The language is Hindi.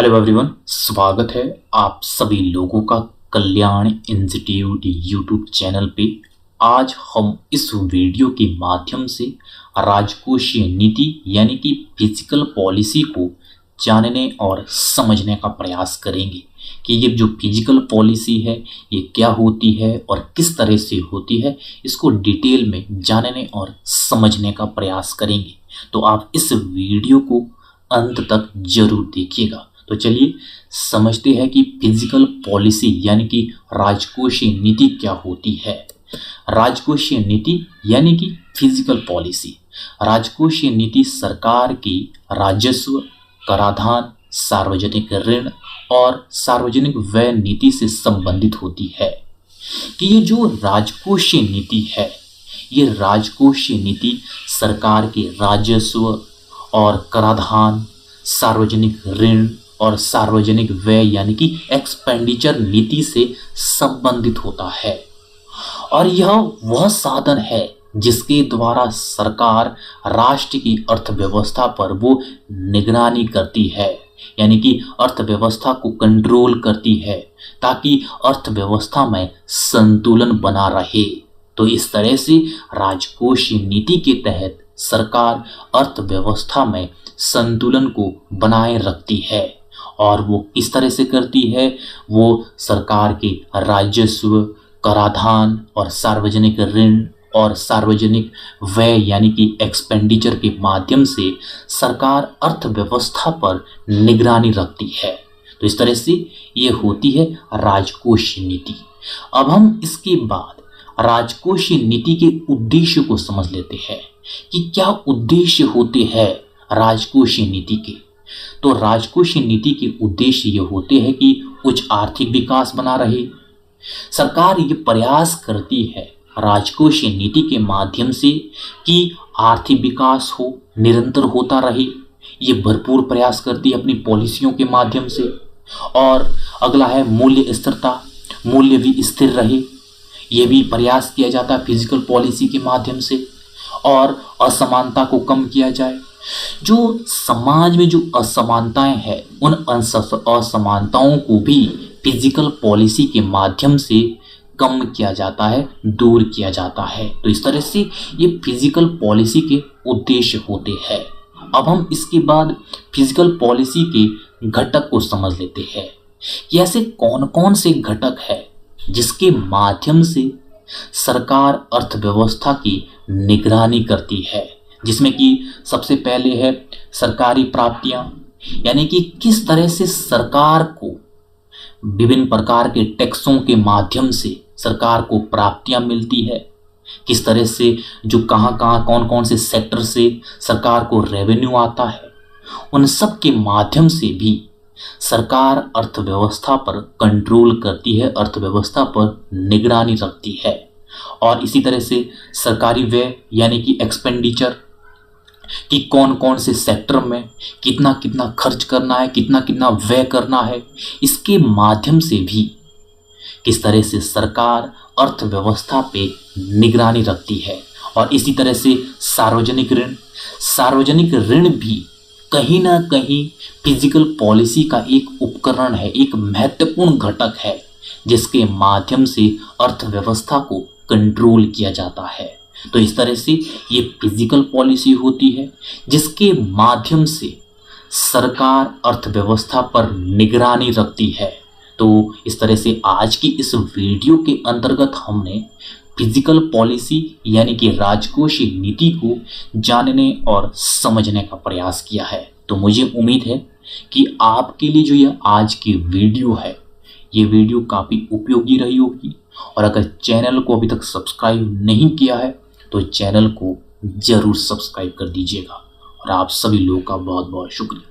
हेलो एवरीवन, स्वागत है आप सभी लोगों का कल्याण इंस्टीट्यूट यूट्यूब चैनल पे। आज हम इस वीडियो के माध्यम से राजकोषीय नीति यानी कि फिजिकल पॉलिसी को जानने और समझने का प्रयास करेंगे कि ये जो फिजिकल पॉलिसी है ये क्या होती है और किस तरह से होती है। इसको डिटेल में जानने और समझने का प्रयास करेंगे, तो आप इस वीडियो को अंत तक जरूर देखिएगा। तो चलिए समझते हैं कि फिजिकल पॉलिसी यानी कि राजकोषीय नीति क्या होती है। राजकोषीय नीति यानी कि फिजिकल पॉलिसी। राजकोषीय नीति सरकार की राजस्व, कराधान, सार्वजनिक ऋण और सार्वजनिक व्यय नीति से संबंधित होती है। कि ये जो राजकोषीय नीति है, ये राजकोषीय नीति सरकार के राजस्व और कराधान, सार्वजनिक ऋण और सार्वजनिक व्यय यानी कि एक्सपेंडिचर नीति से संबंधित होता है। और यह वह साधन है जिसके द्वारा सरकार राष्ट्र की अर्थव्यवस्था पर वो निगरानी करती है, यानी कि अर्थव्यवस्था को कंट्रोल करती है ताकि अर्थव्यवस्था में संतुलन बना रहे। तो इस तरह से राजकोषीय नीति के तहत सरकार अर्थव्यवस्था में संतुलन को बनाए रखती है। और वो किस तरह से करती है? वो सरकार के राजस्व, कराधान और सार्वजनिक ऋण और सार्वजनिक व्यय यानी कि एक्सपेंडिचर के माध्यम से सरकार अर्थव्यवस्था पर निगरानी रखती है। तो इस तरह से ये होती है राजकोषीय नीति। अब हम इसके बाद राजकोषीय नीति के उद्देश्य को समझ लेते हैं कि क्या उद्देश्य होते हैं राजकोषीय नीति के। तो राजकोषीय नीति के उद्देश्य ये होते हैं कि उच्च आर्थिक विकास बना रहे। सरकार ये प्रयास करती है राजकोषीय नीति के माध्यम से कि आर्थिक विकास हो, निरंतर होता रहे। ये भरपूर प्रयास करती है अपनी पॉलिसियों के माध्यम से। और अगला है मूल्य स्थिरता, मूल्य भी स्थिर रहे। ये भी प्रयास किया जाता है फिजिकल पॉलिसी के माध्यम से। और असमानता को कम किया जाए। जो समाज में जो असमानताएं हैं, उन असमानताओं को भी फिजिकल पॉलिसी के माध्यम से कम किया जाता है, दूर किया जाता है। तो इस तरह से ये फिजिकल पॉलिसी के उद्देश्य होते हैं। अब हम इसके बाद फिजिकल पॉलिसी के घटक को समझ लेते हैं कि ऐसे कौन कौन से घटक है जिसके माध्यम से सरकार अर्थव्यवस्था की निगरानी करती है। जिसमें कि सबसे पहले है सरकारी प्राप्तियां, यानी कि किस तरह से सरकार को विभिन्न प्रकार के टैक्सों के माध्यम से सरकार को प्राप्तियां मिलती है। किस तरह से जो कहाँ कौन कौन से सेक्टर से सरकार को रेवेन्यू आता है, उन सब के माध्यम से भी सरकार अर्थव्यवस्था पर कंट्रोल करती है, अर्थव्यवस्था पर निगरानी रखती है। और इसी तरह से सरकारी व्यय यानी कि एक्सपेंडिचर, कि कौन कौन से सेक्टर में कितना कितना खर्च करना है, कितना कितना व्यय करना है, इसके माध्यम से भी किस तरह से सरकार अर्थव्यवस्था पे निगरानी रखती है। और इसी तरह से सार्वजनिक ऋण, सार्वजनिक ऋण भी कहीं ना कहीं फिजिकल पॉलिसी का एक उपकरण है, एक महत्वपूर्ण घटक है जिसके माध्यम से अर्थव्यवस्था को कंट्रोल किया जाता है। तो इस तरह से ये फिजिकल पॉलिसी होती है जिसके माध्यम से सरकार अर्थव्यवस्था पर निगरानी रखती है। तो इस तरह से आज की इस वीडियो के अंतर्गत हमने फिजिकल पॉलिसी यानी कि राजकोषीय नीति को जानने और समझने का प्रयास किया है। तो मुझे उम्मीद है कि आपके लिए जो यह आज की वीडियो है, ये वीडियो काफ़ी उपयोगी रही होगी। और अगर चैनल को अभी तक सब्सक्राइब नहीं किया है तो चैनल को जरूर सब्सक्राइब कर दीजिएगा। और आप सभी लोगों का बहुत बहुत शुक्रिया।